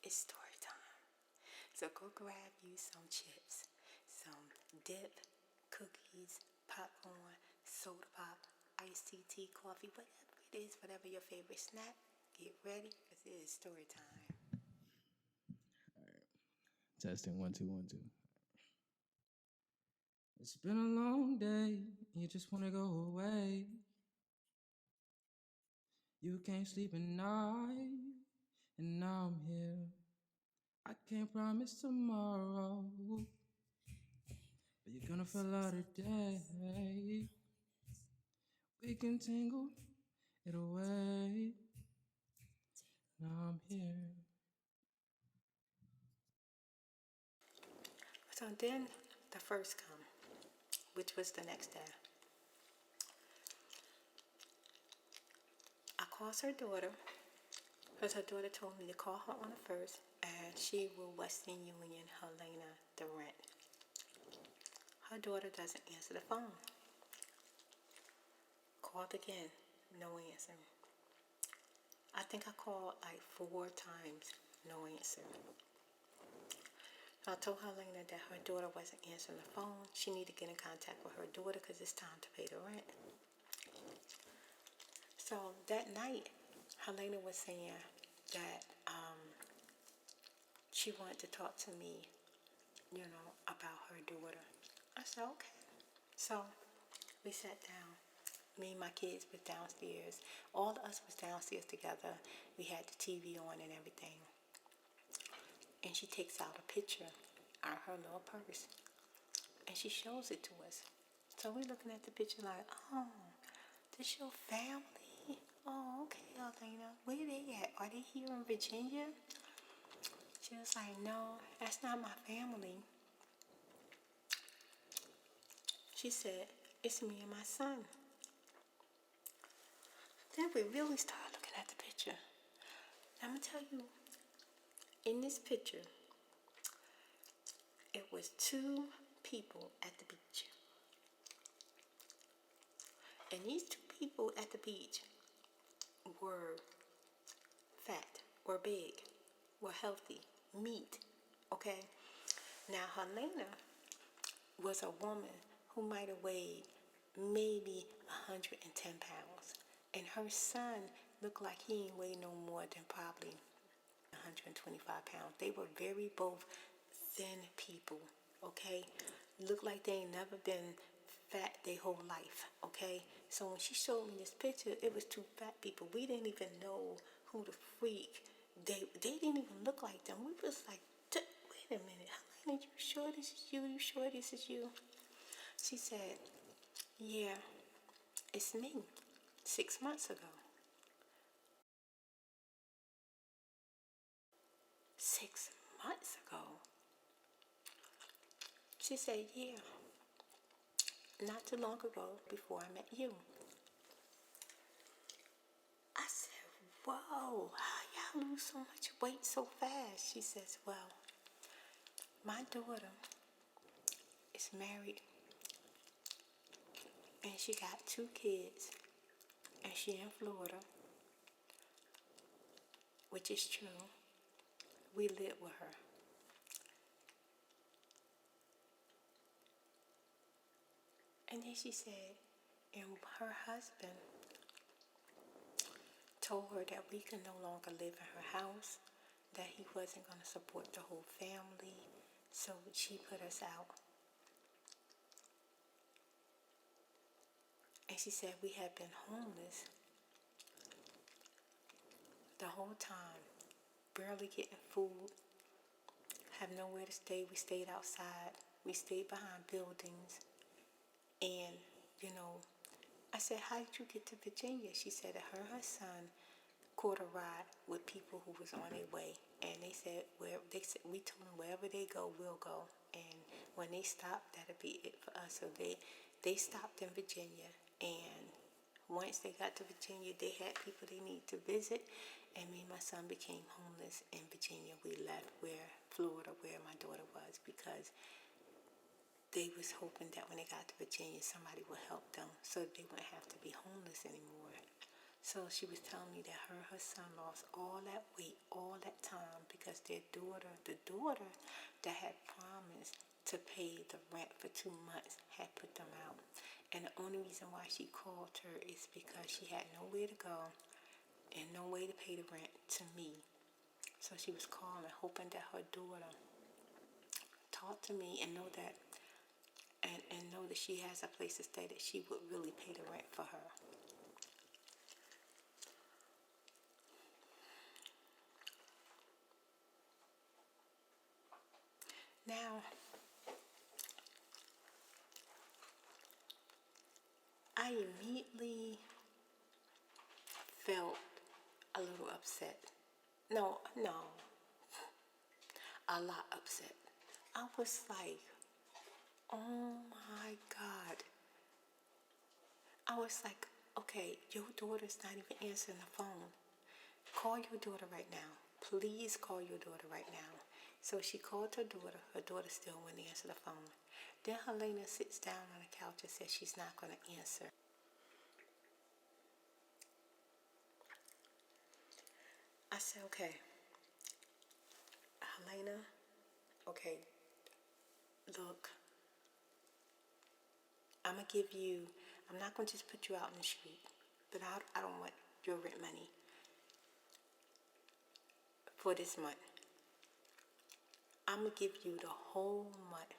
it's story time. So go grab you some chips, some dip, cookies, popcorn, soda pop, iced tea, coffee, whatever it is, whatever your favorite snack. Get ready, because it is story time. All right. Testing 1 2 1 2. It's been a long day. You just want to go away. You can't sleep at night, and now I'm here. I can't promise tomorrow, but you're gonna feel out today. We can tangle it away. Now I'm here. So then the first come, which was the next day. I called her daughter, because her daughter told me to call her on the first, and she will Western Union Helena the rent. Her daughter doesn't answer the phone. Called again, no answer. I think I called like 4 times, no answer. I told Helena that her daughter wasn't answering the phone. She needed to get in contact with her daughter because it's time to pay the rent. So that night, Helena was saying that she wanted to talk to me, about her daughter. I said, okay. So we sat down. Me and my kids was downstairs. All of us was downstairs together. We had the TV on and everything. And she takes out a picture out of her little purse. And she shows it to us. So we looking at the picture like, oh, this your family? Oh, okay, Helena. Where they at? Are they here in Virginia? She was like, no, that's not my family. She said, it's me and my son. Then we really started looking at the picture. I'm going to tell you, in this picture, it was 2 people at the beach. And these 2 people at the beach were fat, were big, were healthy, meat, okay? Now, Helena was a woman who might have weighed maybe 110 pounds. And her son looked like he ain't weighed no more than probably 125 pounds. They were very both thin people, okay? Looked like they ain't never been fat their whole life, okay? So when she showed me this picture, it was 2 fat people. We didn't even know who the freak. They didn't even look like them. We was like, wait a minute, Helena, you sure this is you? You sure this is you? She said, yeah, it's me, 6 months ago. 6 months ago? She said, yeah, not too long ago, before I met you. I said, whoa, how y'all lose so much weight so fast? She says, well, my daughter is married and she got 2 kids and she in Florida, which is true. We live with her. And then she said, and her husband told her that we could no longer live in her house, that he wasn't going to support the whole family, so she put us out. And she said we had been homeless the whole time, barely getting food, have nowhere to stay. We stayed outside. We stayed behind buildings. And, I said, how did you get to Virginia? She said that her and her son caught a ride with people who was on their way. And they said, we told them wherever they go, we'll go. And when they stopped, that'll be it for us. So they stopped in Virginia. And once they got to Virginia, they had people they needed to visit. And me and my son became homeless in Virginia. We left Florida, where my daughter was, because they was hoping that when they got to Virginia, somebody would help them so they wouldn't have to be homeless anymore. So she was telling me that her son lost all that weight all that time because the daughter that had promised to pay the rent for 2 months had put them out. And the only reason why she called her is because she had nowhere to go and no way to pay the rent to me. So she was calling, hoping that her daughter talk to me and know that she has a place to stay, that she would really pay the rent for her. Now, I immediately felt a little upset. No, a lot upset. I was like, oh my God. I was like, okay, your daughter's not even answering the phone. Call your daughter right now. Please call your daughter right now. So she called her daughter. Her daughter still wouldn't answer the phone. Then Helena sits down on the couch and says she's not going to answer. I said, okay, Helena, okay, look, I'm not going to just put you out in the street, but I don't want your rent money for this month. I'm going to give you the whole month.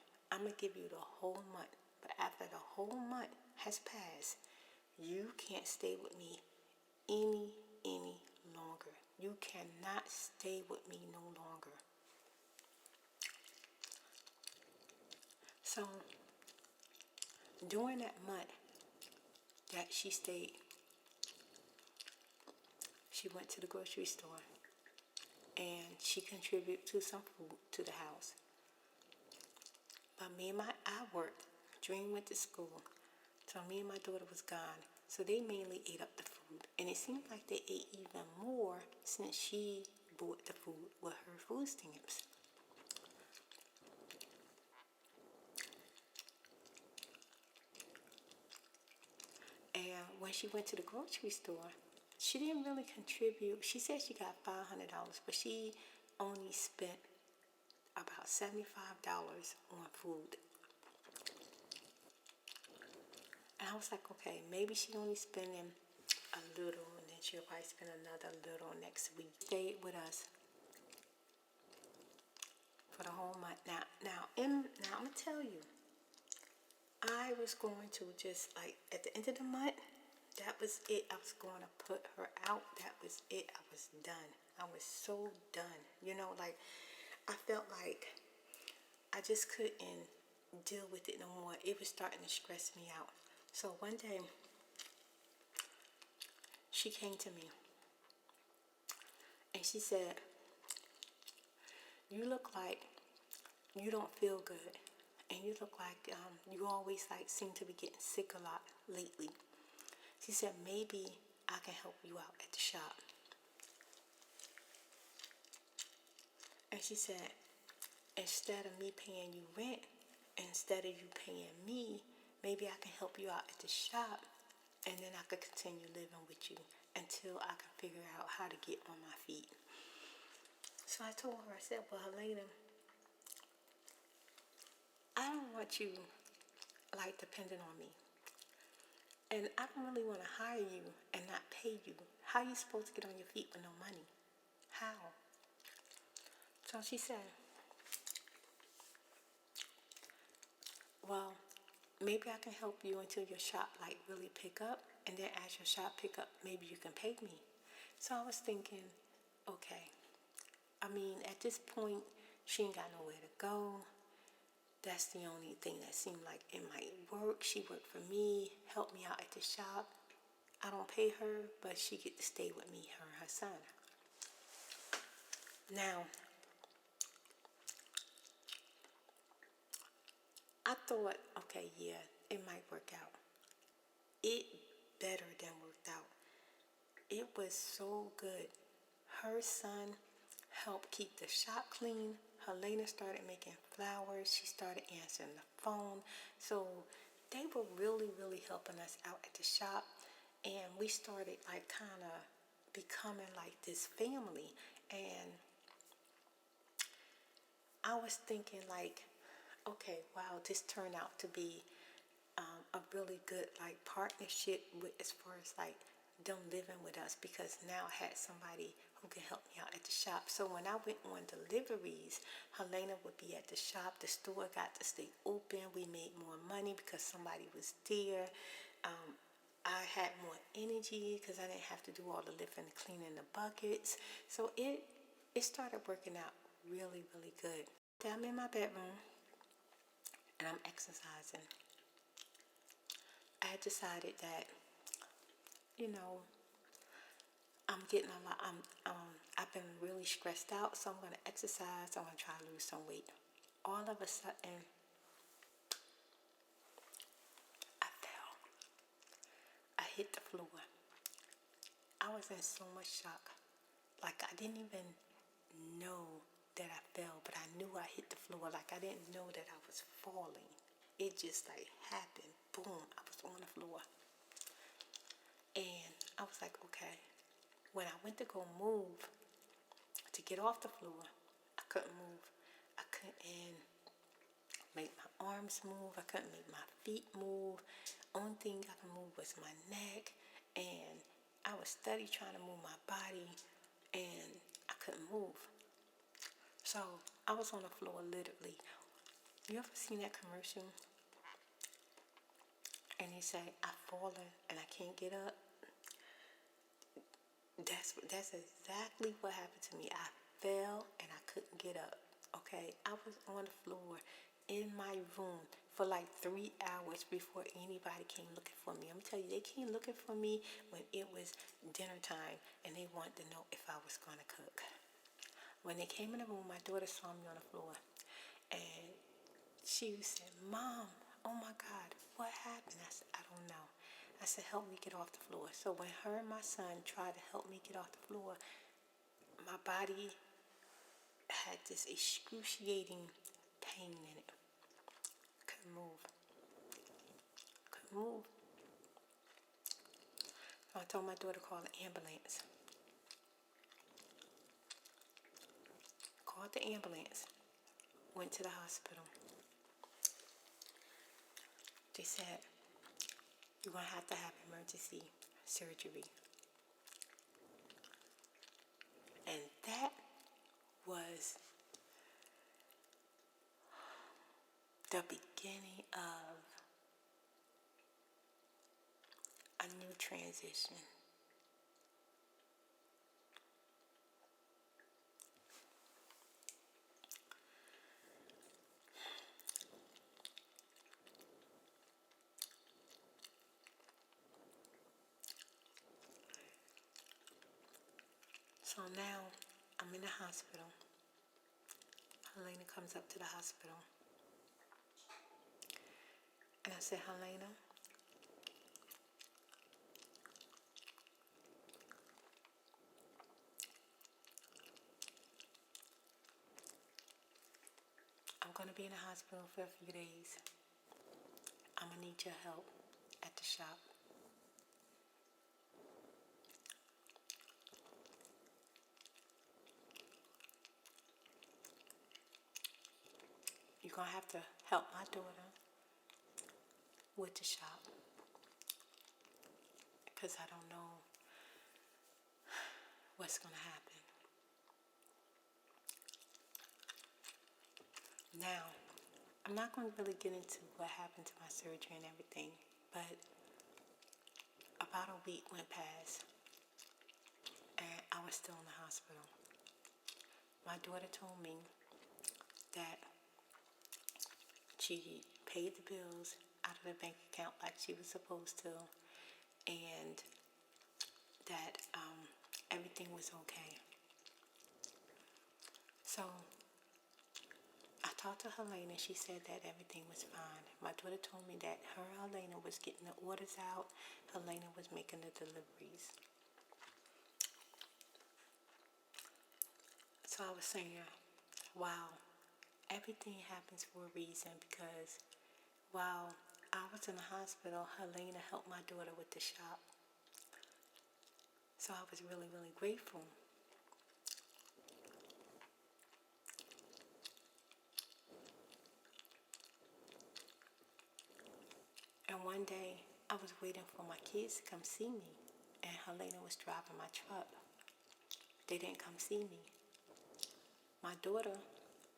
But after the whole month has passed, you can't stay with me any longer. You cannot stay with me no longer. So, during that month that she stayed, she went to the grocery store and she contributed to some food to the house. But I worked, Dream went to school, so me and my daughter was gone. So they mainly ate up the food. And it seemed like they ate even more since she bought the food with her food stamps. And when she went to the grocery store, she didn't really contribute. She said she got $500, but she only spent about $75 on food. And I was like, okay, maybe she's only spending a little, and then she'll probably spend another little next week. Stayed with us for the whole month. Now I'm gonna tell you, I was going to just like at the end of the month, that was it. I was going to put her out. That was it. I was done. I was so done. Like I felt like I just couldn't deal with it no more. It was starting to stress me out. So one day, she came to me and she said, you look like you don't feel good. And you look like you always seem to be getting sick a lot lately. She said, maybe I can help you out at the shop. And she said, instead of me paying you rent, instead of you paying me, maybe I can help you out at the shop, and then I could continue living with you until I can figure out how to get on my feet. So I told her, I said, well, Helena, I don't want you dependent on me. And I don't really want to hire you and not pay you. How are you supposed to get on your feet with no money? How? So she said, well, maybe I can help you until your shop really pick up, and then as your shop pick up, maybe you can pay me. So I was thinking, okay, I mean, at this point, she ain't got nowhere to go. That's the only thing that seemed like it might work. She worked for me, helped me out at the shop. I don't pay her, but she get to stay with me, her and her son. Now, I thought, okay, yeah, it might work out. It better than worked out. It was so good. Her son helped keep the shop clean. Helena started making flowers. She started answering the phone. So they were really, really helping us out at the shop. And we started like kind of becoming like this family. And I was thinking like, okay, wow, this turned out to be a really good like partnership with, as far as like them living with us, because now I had somebody who can help me out at the shop. So when I went on deliveries, Helena would be at the shop. The store got to stay open. We made more money because somebody was there. I had more energy because I didn't have to do all the lifting and cleaning the buckets. So it started working out really, really good. I'm in my bedroom and I'm exercising. I decided that, you know, I'm getting a lot. I've been really stressed out, so I'm gonna exercise. I'm gonna try to lose some weight. All of a sudden, I fell. I hit the floor. I was in so much shock. Like I didn't even know that I fell, but I knew I hit the floor. Like I didn't know that I was falling. It just like happened. Boom! I was on the floor, and I was like, okay. When I went to go move to get off the floor, I couldn't move. I couldn't make my arms move. I couldn't make my feet move. Only thing I could move was my neck, and I was steady trying to move my body, and I couldn't move. So I was on the floor literally. You ever seen that commercial? And they say, I've fallen and I can't get up. That's exactly what happened to me. I fell and I couldn't get up. Okay, I was on the floor in my room for like 3 hours before anybody came looking for me. I'm telling you, they came looking for me when it was dinner time and they wanted to know if I was gonna cook. When they came in the room, my daughter saw me on the floor and she said, Mom, oh my God, what happened? I said, I don't know. I said, help me get off the floor. So when her and my son tried to help me get off the floor, my body had this excruciating pain in it. Couldn't move. Couldn't move. So I told my daughter to call the ambulance. Called the ambulance. Went to the hospital. They said, you're going to have emergency surgery. And that was the beginning of a new transition. So now I'm in the hospital. Helena comes up to the hospital. And I said, Helena, I'm going to be in the hospital for a few days. I'm going to need your help at the shop. You're going to have to help my daughter with the shop. Because I don't know what's going to happen. Now, I'm not going to really get into what happened to my surgery and everything, but about a week went past and I was still in the hospital. My daughter told me that she paid the bills out of the bank account like she was supposed to, and that everything was okay. So I talked to Helena. She said that everything was fine. My daughter told me that her and Helena was getting the orders out. Helena was making the deliveries. So I was saying, wow, everything happens for a reason, because while I was in the hospital, Helena helped my daughter with the shop. So I was really, really grateful. And one day, I was waiting for my kids to come see me, and Helena was driving my truck. They didn't come see me. My daughter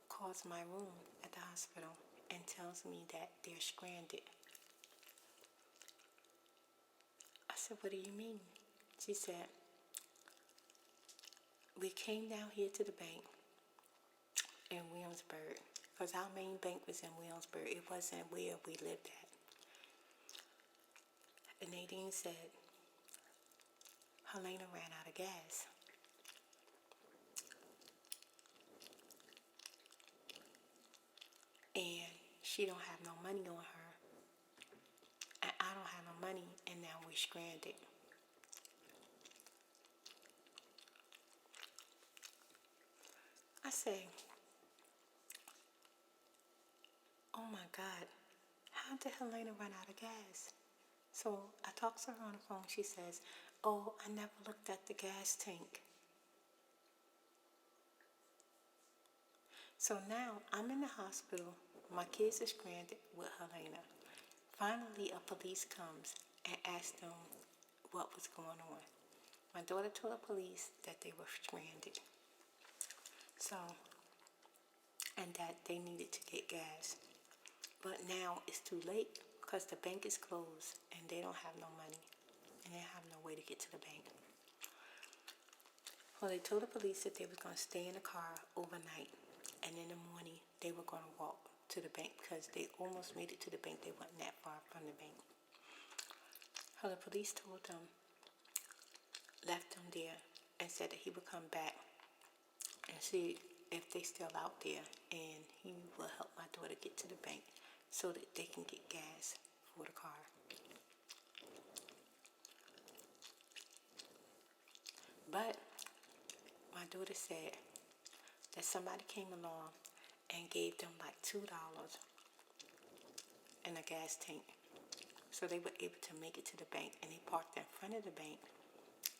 calls my room at the hospital and tells me that they're stranded. I said, what do you mean? She said, we came down here to the bank in Williamsburg, because our main bank was in Williamsburg. It wasn't where we lived at. And Nadine said, Helena ran out of gas. And she don't have no money on her. And I don't have no money, and now we're stranded. I say, oh my God, how did Helena run out of gas? So I talked to her on the phone. She says, oh, I never looked at the gas tank. So now I'm in the hospital. My kids are stranded with Helena. Finally, a police comes and asks them what was going on. My daughter told the police that they were stranded. So, and that they needed to get gas. But now it's too late because the bank is closed and they don't have no money. And they have no way to get to the bank. Well, they told the police that they were going to stay in the car overnight. And in the morning, they were going to walk to the bank because they almost made it to the bank. They weren't that far from the bank. So the police told them, left them there, and said that he would come back and see if they still out there, and he will help my daughter get to the bank so that they can get gas for the car. But my daughter said that somebody came along and gave them like $2 in a gas tank. So they were able to make it to the bank, and they parked in front of the bank.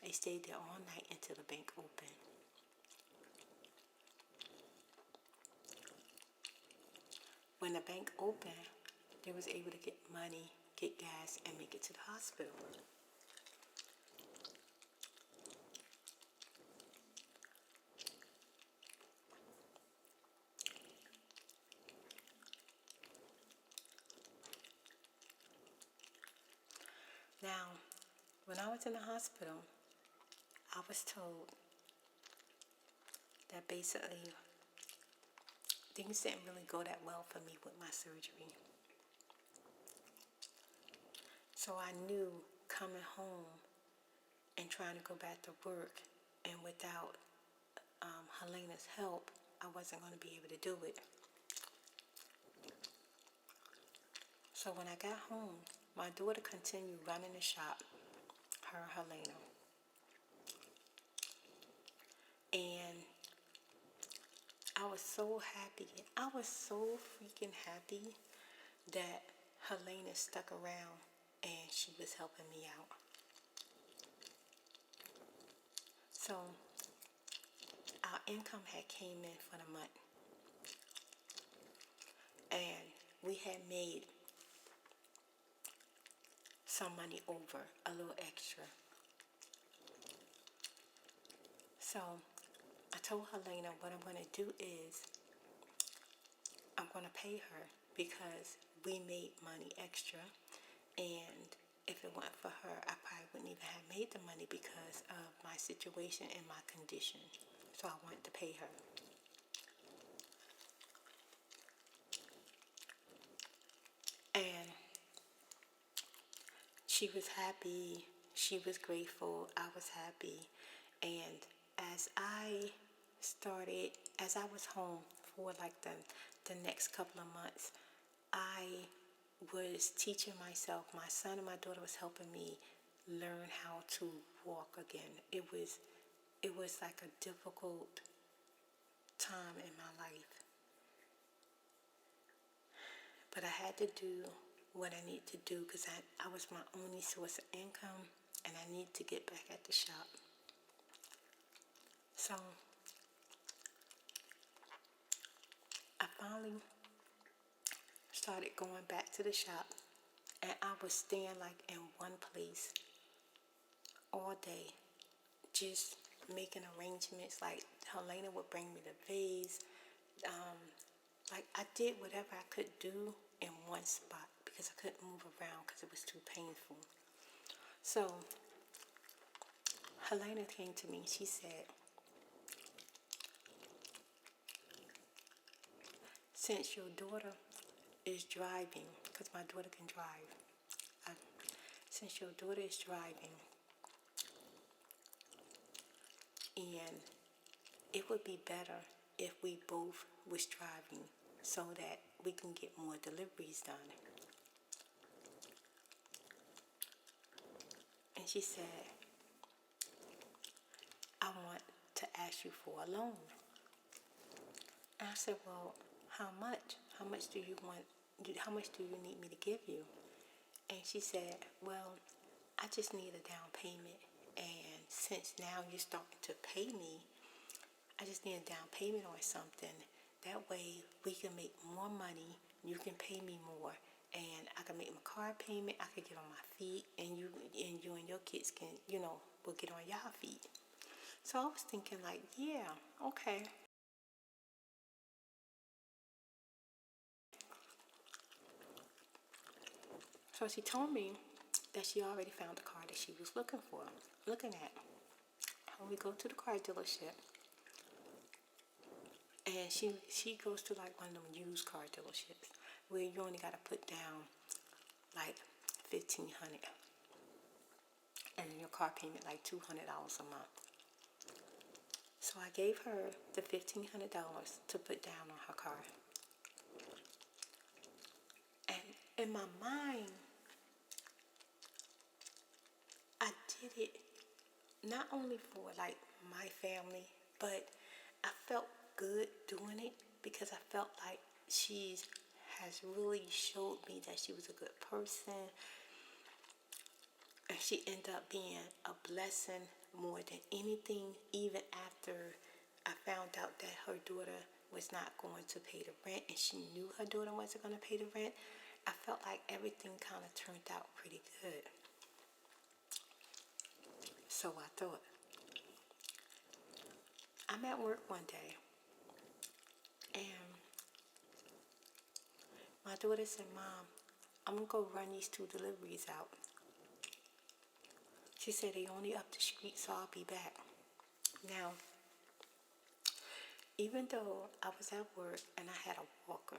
They stayed there all night until the bank opened. When the bank opened, they was able to get money, get gas, and make it to the hospital. Now, when I was in the hospital, I was told that basically things didn't really go that well for me with my surgery. So I knew coming home and trying to go back to work, and without Helena's help, I wasn't going to be able to do it. So when I got home, my daughter continued running the shop, her and Helena. And I was so happy. I was so freaking happy that Helena stuck around and she was helping me out. So our income had came in for the month. And we had made some money over, a little extra. So I told Helena what I'm going to do is I'm going to pay her because we made money extra. And if it weren't for her, I probably wouldn't even have made the money because of my situation and my condition. So I wanted to pay her. And she was happy. She was grateful. I was happy. And as I was home for like the next couple of months, I was teaching myself. My son and my daughter was helping me learn how to walk again. It was like a difficult time in my life. But I had to do what I need to do because I was my only source of income, and I need to get back at the shop. So I finally started going back to the shop, and I was staying like in one place all day, just making arrangements. Like Helena would bring me the vase. Like I did whatever I could do in one spot because I couldn't move around because it was too painful. So Helena came to me and she said, since your daughter is driving, because my daughter can drive, since your daughter is driving, and it would be better if we both was driving so that we can get more deliveries done. And she said, I want to ask you for a loan. And I said, well, how much? How much do you want? How much do you need me to give you? And she said, well, I just need a down payment. And since now you're starting to pay me, I just need a down payment or something. That way we can make more money. You can pay me more. And I can make my car payment. I can get on my feet. And you and your kids can, will get on y'all feet. So I was thinking like, yeah, okay. So she told me that she already found the car that she was looking at. When we go to the car dealership, and she goes to like one of them used car dealerships where you only got to put down like $1,500, and your car payment like $200 a month. So I gave her the $1,500 to put down on her car, and in my mind, I did it not only for like my family, but I felt good doing it because I felt like she has really showed me that she was a good person, and she ended up being a blessing more than anything. Even after I found out that her daughter was not going to pay the rent, and she knew her daughter wasn't going to pay the rent, I felt like everything kind of turned out pretty good. So I thought, I'm at work one day, and my daughter said, Mom, I'm going to go run these 2 deliveries out. She said they only up the street, so I'll be back. Now, even though I was at work and I had a walker,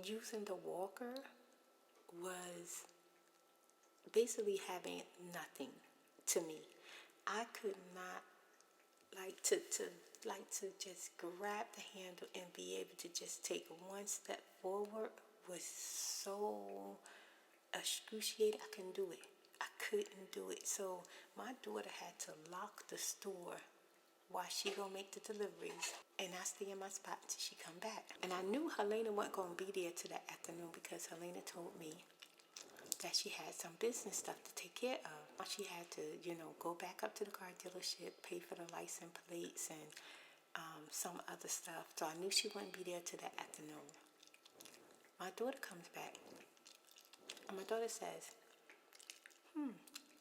using the walker was basically having nothing to me. I could not to just grab the handle and be able to just take one step forward was so excruciating. I couldn't do it. I couldn't do it. So my daughter had to lock the store while she gonna make the deliveries, and I stay in my spot till she come back. And I knew Helena wasn't gonna be there till that afternoon because Helena told me that she had some business stuff to take care of. She had to, go back up to the car dealership, pay for the license plates and some other stuff. So I knew she wouldn't be there till that afternoon. My daughter comes back, and my daughter says,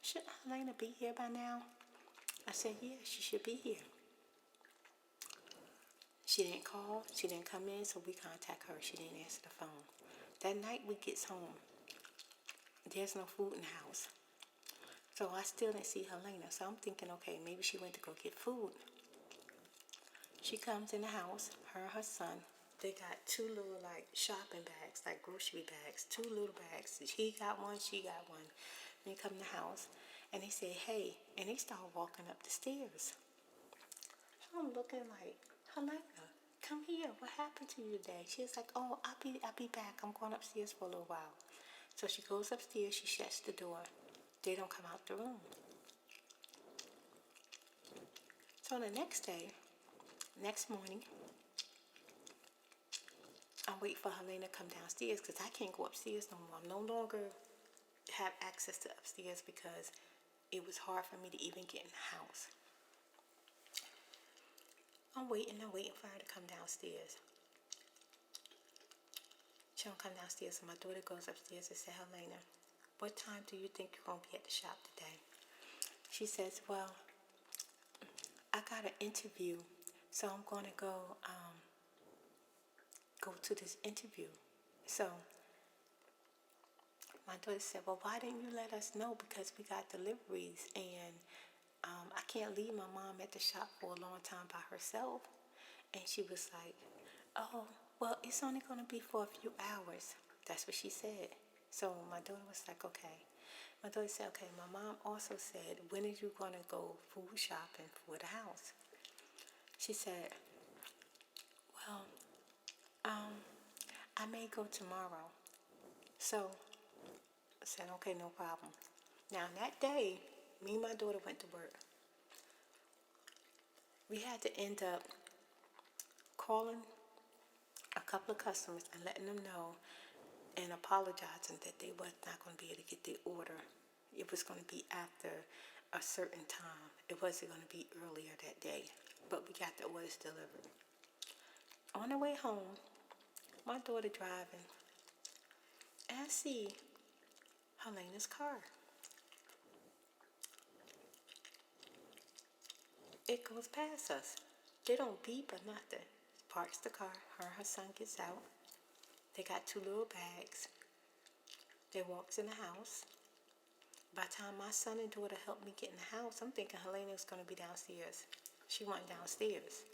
shouldn't Helena be here by now? I said, yeah, she should be here. She didn't call, she didn't come in, so we contact her. She didn't answer the phone. That night we gets home, there's no food in the house. So I still didn't see Helena. So I'm thinking, okay, maybe she went to go get food. She comes in the house, her and her son. They got 2 little like shopping bags, like grocery bags, 2 little bags. He got one, she got one. They come in the house and they say, hey, and they start walking up the stairs. So I'm looking like, Helena, come here. What happened to you today? She was like, oh, I'll be back. I'm going upstairs for a little while. So she goes upstairs, she shuts the door. They don't come out the room. So the next morning, I wait for Helena to come downstairs because I can't go upstairs no more. I no longer have access to upstairs because it was hard for me to even get in the house. I'm waiting for her to come downstairs. She don't come downstairs, so my daughter goes upstairs and says, Helena, what time do you think you're going to be at the shop today? She says, well, I got an interview, so I'm going to go to this interview. So my daughter said, well, why didn't you let us know? Because we got deliveries, and I can't leave my mom at the shop for a long time by herself. And she was like, oh, well, it's only going to be for a few hours. That's what she said. So my daughter was like, okay. My daughter said, okay, my mom also said, when are you going to go food shopping for the house? She said, well, I may go tomorrow. So I said, okay, no problem. Now, that day, me and my daughter went to work. We had to end up calling a couple of customers and letting them know and apologizing that they was not going to be able to get their order. It was going to be after a certain time. It wasn't going to be earlier that day, but we got the orders delivered. On the way home, my daughter driving, and I see Helena's car. It goes past us. They don't beep or nothing. Parks the car. Her and her son gets out. They got two little bags. They walks in the house. By the time my son and daughter helped me get in the house, I'm thinking Helena was going to be downstairs. She went downstairs.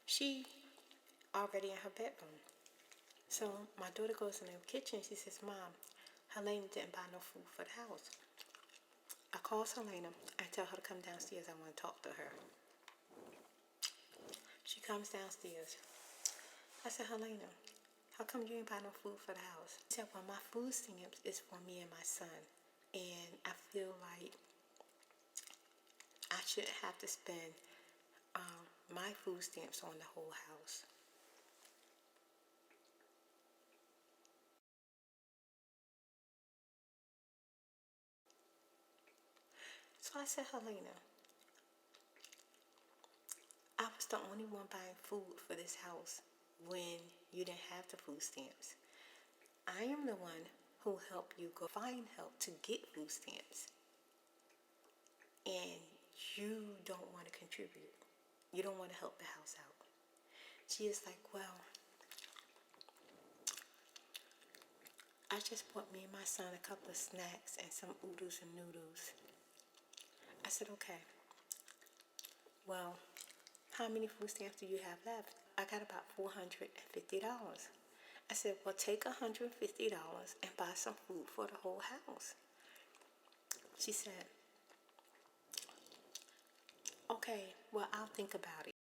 She already in her bedroom. So my daughter goes in the kitchen. She says, Mom, Helena didn't buy no food for the house. I call Helena. I tell her to come downstairs. I want to talk to her. She comes downstairs. I said, Helena, how come you ain't buy no food for the house? She said, well, my food stamps is for me and my son. And I feel like I shouldn't have to spend my food stamps on the whole house. So I said, Helena, I was the only one buying food for this house when you didn't have the food stamps. I am the one who helped you go find help to get food stamps. And you don't want to contribute. You don't want to help the house out. She is like, well, I just bought me and my son a couple of snacks and some oodles and noodles. I said, okay. Well, how many food stamps do you have left? I got about $450. I said, well, take $150 and buy some food for the whole house. She said, okay, well, I'll think about it.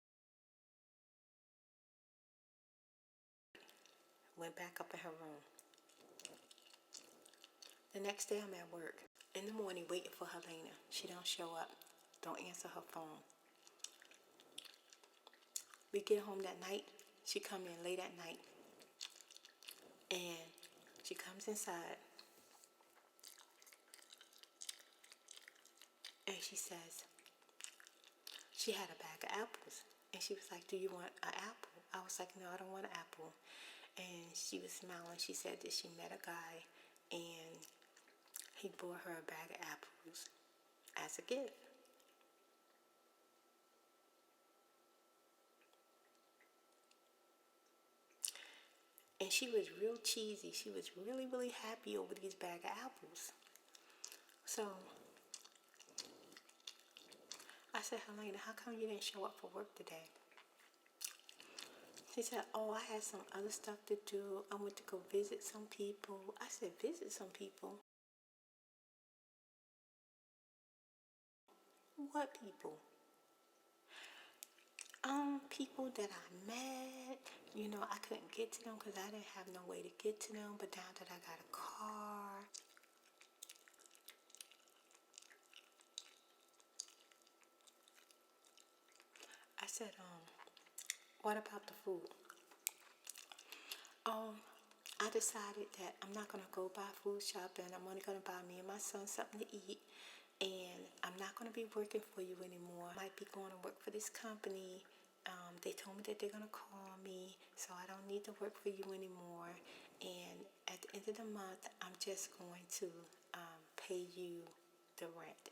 Went back up in her room. The next day I'm at work. In the morning waiting for Helena. She don't show up. Don't answer her phone. We get home that night. She come in late at night. And she comes inside. And she says, she had a bag of apples. And she was like, do you want an apple? I was like, no, I don't want an apple. And she was smiling. She said that she met a guy and he bought her a bag of apples as a gift. And she was real cheesy. She was really, really happy over these bag of apples. So I said, Helena, how come you didn't show up for work today? She said, oh, I had some other stuff to do. I went to go visit some people. I said, visit some people? What people? People that I met. You know, I couldn't get to them because I didn't have no way to get to them. But now that I got a car. I said, what about the food? I decided that I'm not going to go buy food shopping. I'm only going to buy me and my son something to eat. And I'm not going to be working for you anymore. I might be going to work for this company. They told me that they're going to call me, so I don't need to work for you anymore. And at the end of the month, I'm just going to pay you the rent.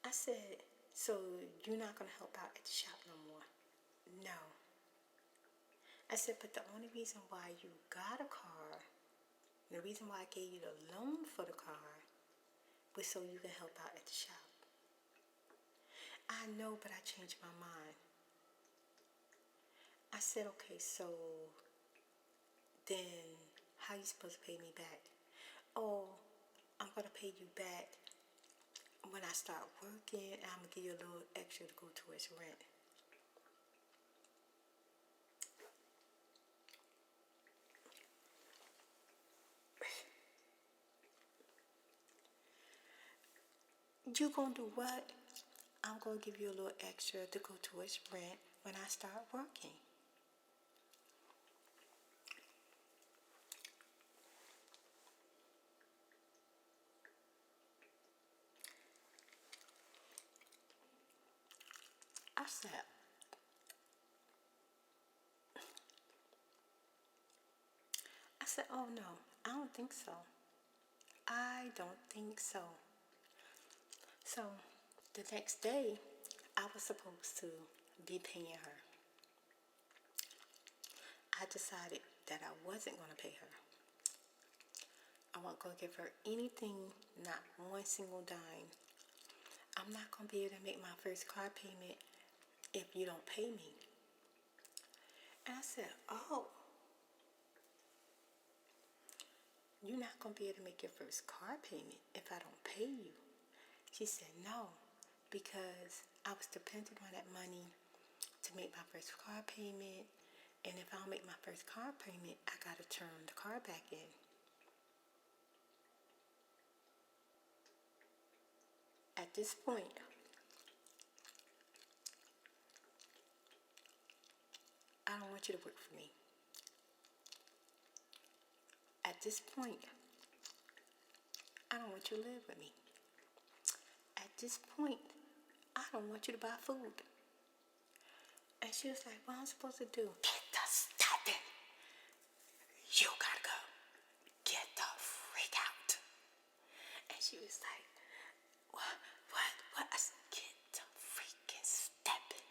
I said, so you're not going to help out at the shop no more? No. I said, but the only reason why you got a car, the reason why I gave you the loan for the car, was so you can help out at the shop. I know, but I changed my mind. I said, okay, so then how you supposed to pay me back? Oh, I'm going to pay you back when I start working, and I'm going to give you a little extra to go towards rent. You gonna do what? I'm gonna give you a little extra to go towards rent when I start working. I said, oh no, I don't think so. I don't think so. So the next day, I was supposed to be paying her. I decided that I wasn't going to pay her. I wasn't going to give her anything, not one single dime. I'm not going to be able to make my first car payment if you don't pay me. And I said, oh, you're not going to be able to make your first car payment if I don't pay you. She said, no, because I was dependent on that money to make my first car payment. And if I don't make my first car payment, I got to turn the car back in. At this point, I don't want you to work for me. At this point, I don't want you to live with me. At this point, I don't want you to buy food. And she was like, what am I supposed to do? Get the stepping. You gotta go. Get the freak out. And she was like, what? I said, get the freaking stepping.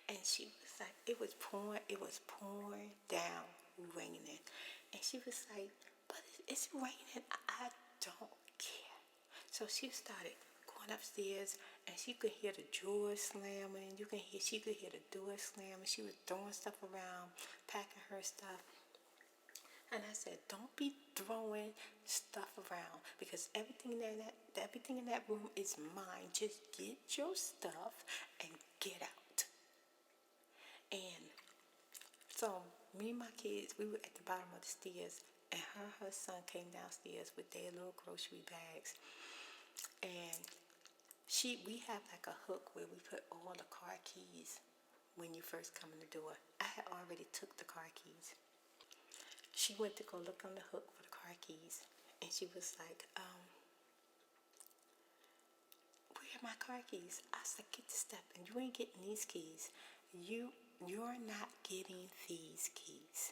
And she was like, it was pouring down, raining. And she was like, but it's raining. I don't care. So she started going upstairs, and she could hear the drawer slamming. She could hear the door slamming. She was throwing stuff around, packing her stuff. And I said, don't be throwing stuff around, because everything in that room is mine. Just get your stuff and get out. And so me and my kids, we were at the bottom of the stairs, and her son came downstairs with their little grocery bags. And we have like a hook where we put all the car keys when you first come in the door. I had already took the car keys. She went to go look on the hook for the car keys, and she was like, where are my car keys? I said, get the step, and you ain't getting these keys. You're not getting these keys.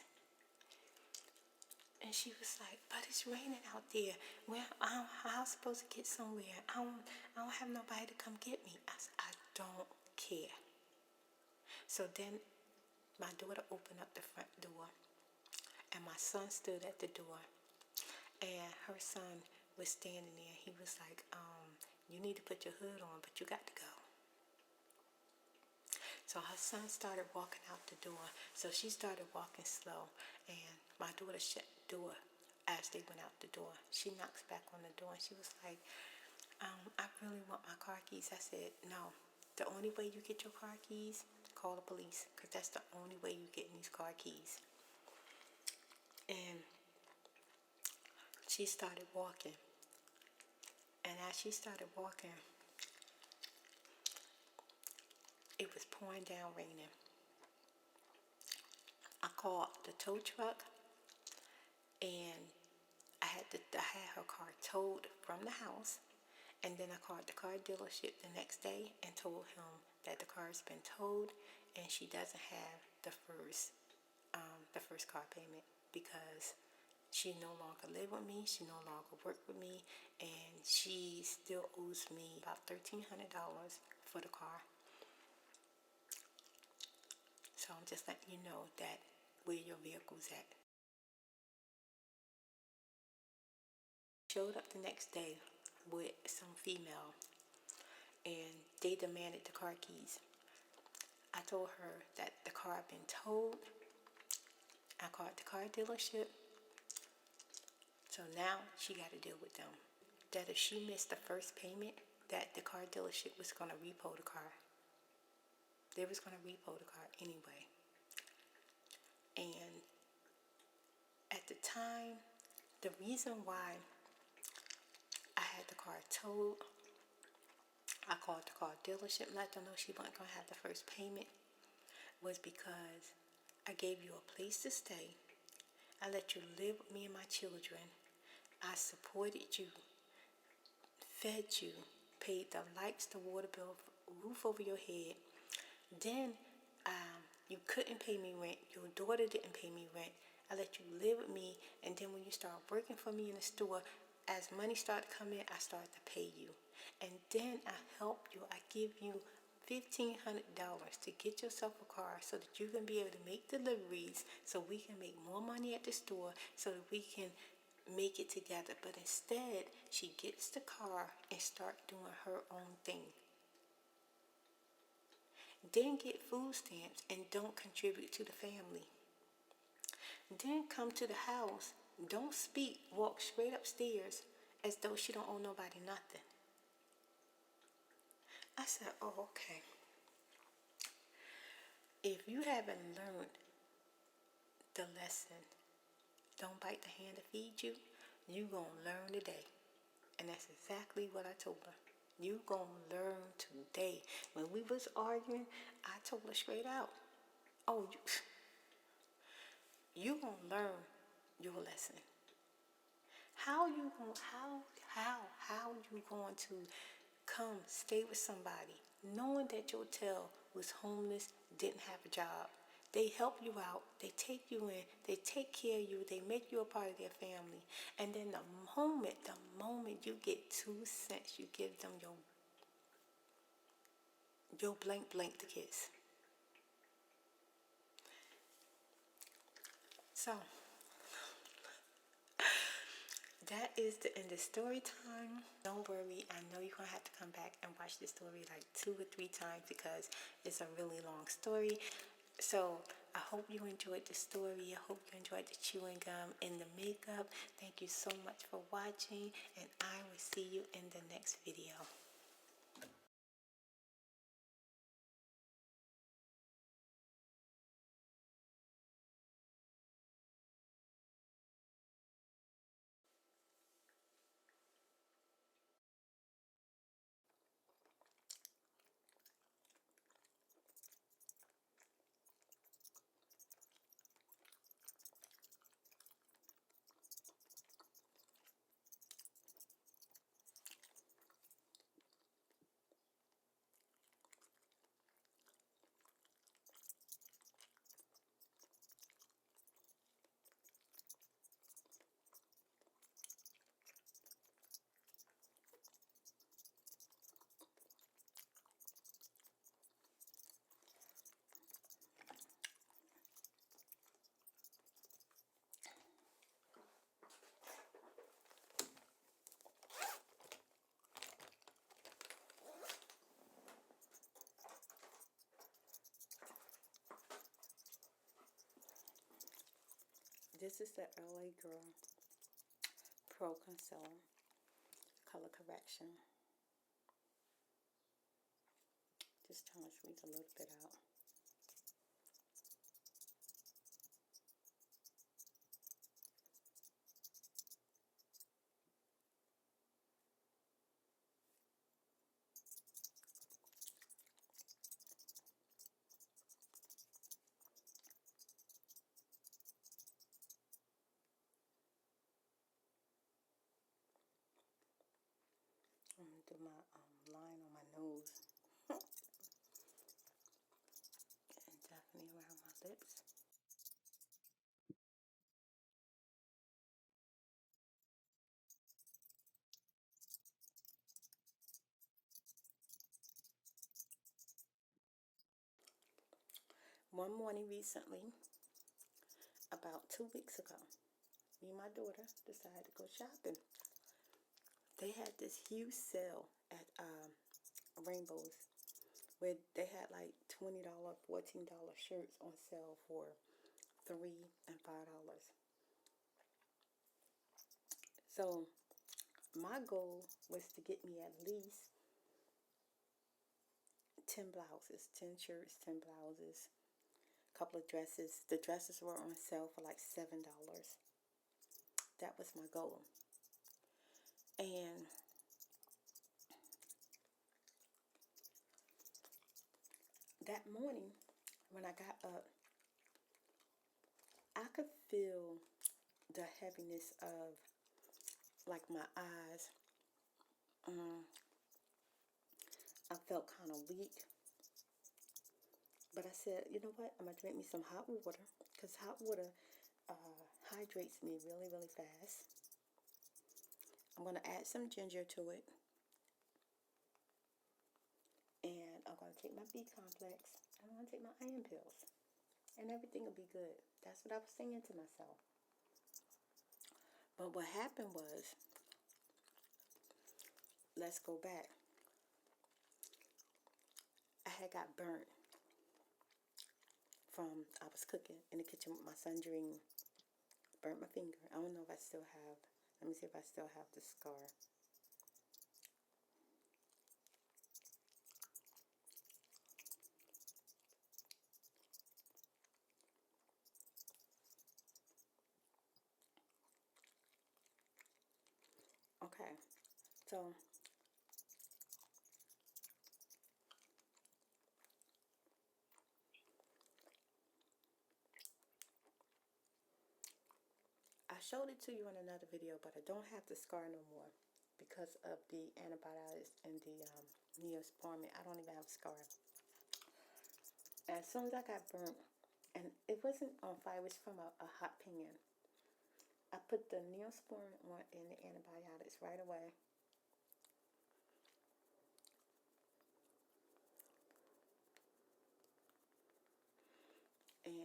And she was like, but it's raining out there. Well, how am I supposed to get somewhere? I don't have nobody to come get me. I said, I don't care. So then my daughter opened up the front door, and my son stood at the door, and her son was standing there. He was like, you need to put your hood on, but you got to go. So her son started walking out the door. So she started walking slow, and my daughter shut the door as they went out the door. She knocks back on the door, and she was like, I really want my car keys. I said, no, the only way you get your car keys, call the police, because that's the only way you get these car keys. And she started walking. And as she started walking, it was pouring down raining. I called the tow truck. I had her car towed from the house, and then I called the car dealership the next day and told him that the car's been towed and she doesn't have the first car payment because she no longer live with me, she no longer work with me, and she still owes me about $1,300 for the car. So I'm just letting you know that where your vehicle's at. Showed up the next day with some female, and they demanded the car keys. I told her that the car had been towed. I called the car dealership. So now she got to deal with them. That if she missed the first payment, that the car dealership was going to repo the car. They was going to repo the car anyway. And at the time, the reason why I had the car towed, I called the car dealership, let them know she wasn't going to have the first payment, was because I gave you a place to stay. I let you live with me and my children. I supported you, fed you, paid the lights, the water bill, roof over your head. Then you couldn't pay me rent. Your daughter didn't pay me rent. I let you live with me, and then when you start working for me in the store, as money started to come in, I started to pay you. And then I help you. I give you $1,500 to get yourself a car so that you can be able to make deliveries, so we can make more money at the store, so that we can make it together. But instead, she gets the car and start doing her own thing. Then get food stamps and don't contribute to the family. Then come to the house, don't speak, walk straight upstairs as though she don't owe nobody nothing. I said, oh, okay. If you haven't learned the lesson, don't bite the hand that feeds you, you gonna learn today. And that's exactly what I told her. You gonna learn today. When we was arguing, I told her straight out, oh, you gonna learn your lesson. How you going to come stay with somebody knowing that your tail was homeless, didn't have a job? They help you out, they take you in, they take care of you, they make you a part of their family. And then the moment you get 2 cents, you give them your blank to kiss. So that is the end of story time. Don't worry, I know you're gonna have to come back and watch this story like 2 or 3 times because it's a really long story. So I hope you enjoyed the story. I hope you enjoyed the chewing gum and the makeup. Thank you so much for watching, and I will see you in the next video. This is the LA Girl Pro Concealer Color Correction. Just trying to squeeze a little bit out. through my line on my nose. And definitely around my lips. One morning recently, about 2 weeks ago, me and my daughter decided to go shopping. They had this huge sale at Rainbow's where they had like $20, $14 shirts on sale for $3 and $5. So my goal was to get me at least 10 blouses, 10 shirts, 10 blouses, a couple of dresses. The dresses were on sale for like $7. That was my goal. And that morning when I got up, I could feel the heaviness of like my eyes. I felt kind of weak. But I said, you know what? I'm going to drink me some hot water because hot water hydrates me really, really fast. I'm going to add some ginger to it. And I'm going to take my B complex. And I'm going to take my iron pills. And everything will be good. That's what I was saying to myself. But what happened was, let's go back. I had got burnt from, I was cooking in the kitchen with my Sundream. Burnt my finger. I don't know if I still have, let me see if I still have the scar. Okay, so I showed it to you in another video, but I don't have the scar no more because of the antibiotics and the Neosporin. I don't even have a scar. As soon as I got burnt, and it wasn't on fire, it was from a hot pan. I put the Neosporin on and the antibiotics right away. And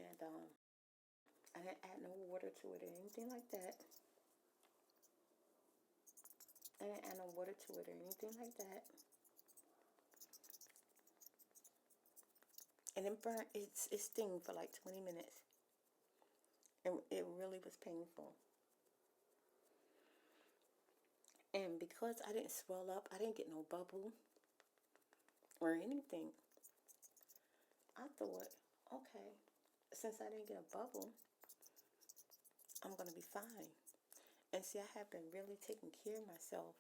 I didn't add no water to it or anything like that. I didn't add no water to it or anything like that. And it burnt, it stung for like 20 minutes. And it really was painful. And because I didn't swell up, I didn't get no bubble or anything. I thought, okay, since I didn't get a bubble, I'm going to be fine. And see, I have been really taking care of myself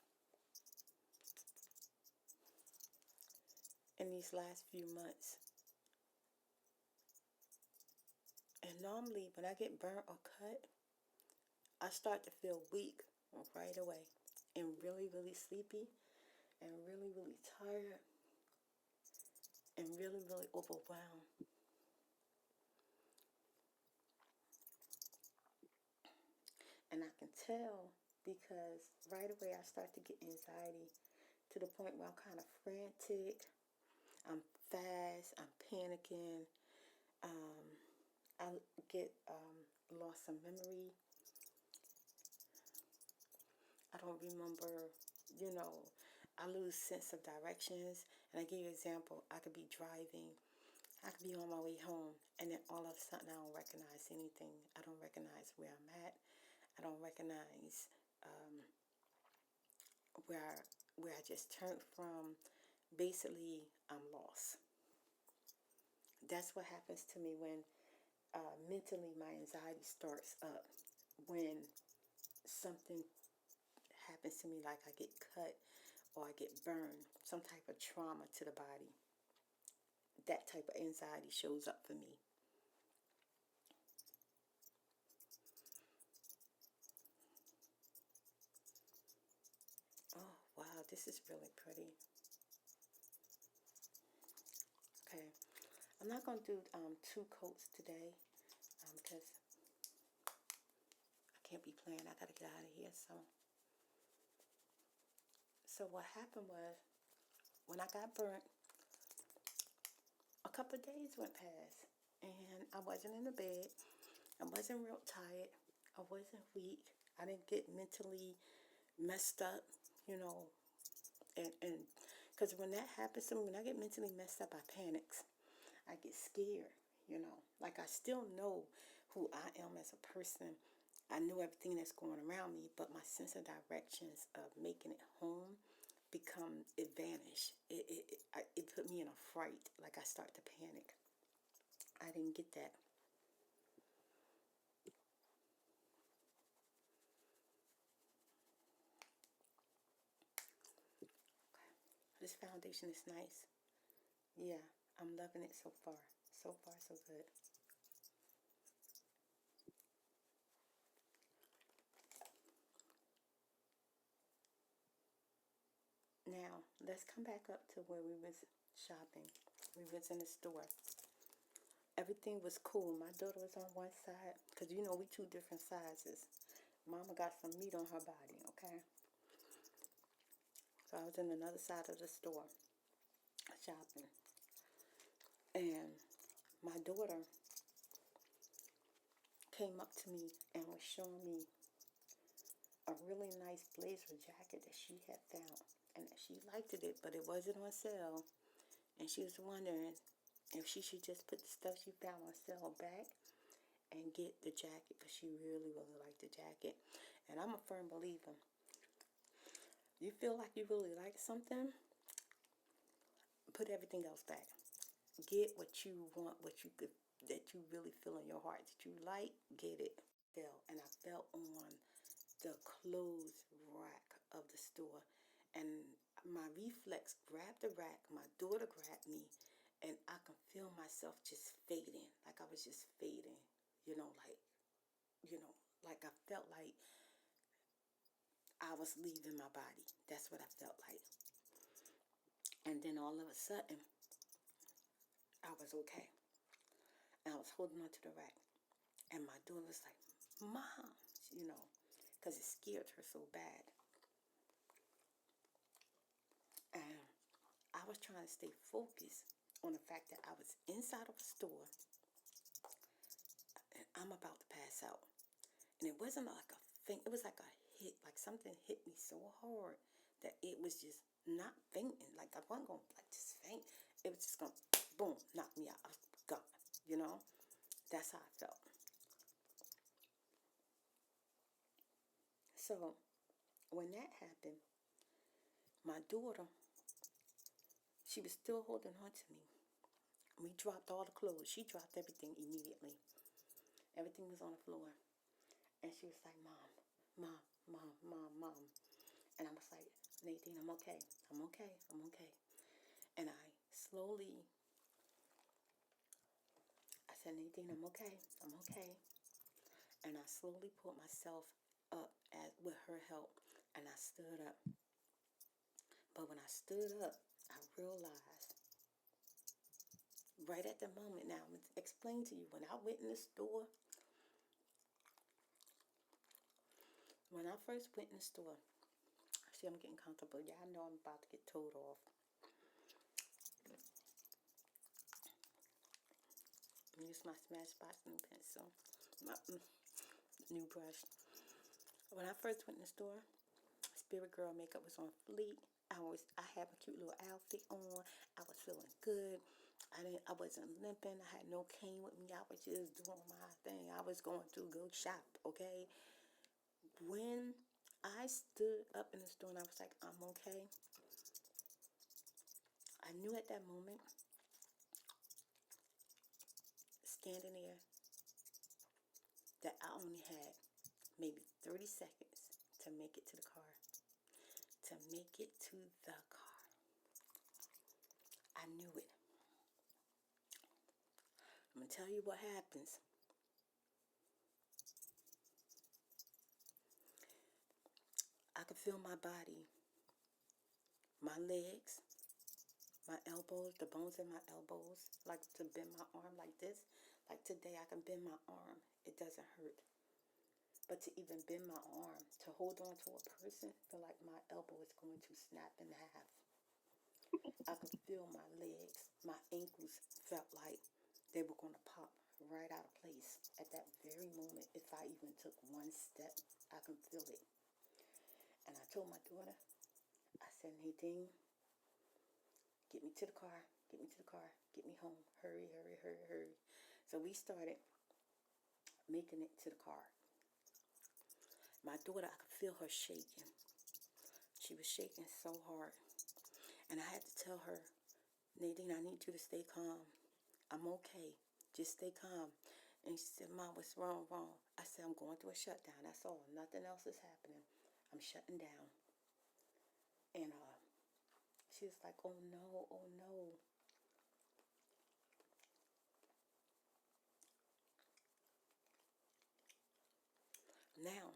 in these last few months. And normally when I get burnt or cut, I start to feel weak right away. And really, really sleepy. And really, really tired. And really, really overwhelmed. And I can tell because right away I start to get anxiety to the point where I'm kind of frantic. I'm fast. I'm panicking. I get loss of memory. I don't remember, you know, I lose sense of directions. And I give you an example. I could be driving. I could be on my way home. And then all of a sudden I don't recognize anything. I don't recognize where I'm at. I don't recognize where I just turned from. Basically, I'm lost. That's what happens to me when mentally my anxiety starts up. When something happens to me, like I get cut or I get burned, some type of trauma to the body, that type of anxiety shows up for me. Oh, wow, this is really pretty. Okay, I'm not going to do 2 coats today because I can't be playing. I got to get out of here. So what happened was, when I got burnt, a couple of days went past, and I wasn't in the bed. I wasn't real tired. I wasn't weak. I didn't get mentally messed up, you know, and because when that happens to me, when I get mentally messed up, I panic. I get scared, you know. Like, I still know who I am as a person. I know everything that's going around me, but my sense of directions of making it home it vanished. It put me in a fright. Like, I start to panic. I didn't get that. This foundation is nice. Yeah, I'm loving it so far. So far, so good. Now, let's come back up to where we was shopping. We was in the store. Everything was cool. My daughter was on one side, because you know we 2 different sizes. Mama got some meat on her body, okay? So I was in another side of the store shopping. And my daughter came up to me and was showing me a really nice blazer jacket that she had found. And that she liked it, but it wasn't on sale. And she was wondering if she should just put the stuff she found on sale back and get the jacket, because she really, really liked the jacket. And I'm a firm believer. You feel like you really like something, put everything else back. Get what you want, that you really feel in your heart that you like, get it. And I fell on the clothes rack of the store, and my reflex grabbed the rack. My daughter grabbed me, and I can feel myself just fading. Like I was just fading, like I felt like I was leaving my body. That's what I felt like. And then all of a sudden, I was okay. And I was holding on to the rack. And my daughter was like, Mom, because it scared her so bad. And I was trying to stay focused on the fact that I was inside of a store and I'm about to pass out. And it wasn't like a faint, it was like a hit, like something hit me so hard that it was just not fainting. Like I wasn't going to just faint. It was just going to, boom, knock me out. I was gone, That's how I felt. So when that happened, my daughter, she was still holding on to me. We dropped all the clothes. She dropped everything immediately. Everything was on the floor. And she was like, Mom. And I was like, Nadine, I'm okay. I'm okay. And I said, Nadine, I'm okay. And I slowly pulled myself up with her help. And I stood up. But when I stood up, I realized, right at the moment, now I'm going to explain to you, when I went in the store, when I first went in the store, see, I'm getting comfortable. Y'all know I'm about to get told off. Use my Smashbox new pencil, my new brush. When I first went in the store, Spirit Girl makeup was on fleek. I had a cute little outfit on. I was feeling good. I wasn't limping. I had no cane with me. I was just doing my thing. I was going to go shop, okay? When I stood up in the store and I was like, I'm okay, I knew at that moment, standing there, that I only had maybe 30 seconds to make it to the car. I knew it. I'm going to tell you what happens. I could feel my body my legs, my elbows, the bones in my elbows, like to bend my arm like this. Like today, I can bend my arm. It doesn't hurt. But to even bend my arm, to hold on to a person, feel like my elbow is going to snap in half. I could feel my legs, my ankles felt like they were going to pop right out of place at that very moment. If I even took one step, I can feel it. And I told my daughter, I said, Nadine, get me to the car, get me to the car, get me home, hurry, hurry, hurry, hurry. So we started making it to the car. My daughter, I could feel her shaking. She was shaking so hard. And I had to tell her, Nadine, I need you to stay calm. I'm okay. Just stay calm. And she said, Mom, what's wrong? I said, I'm going through a shutdown. That's all. Nothing else is happening. I'm shutting down. And she was like, oh no, oh no. Now,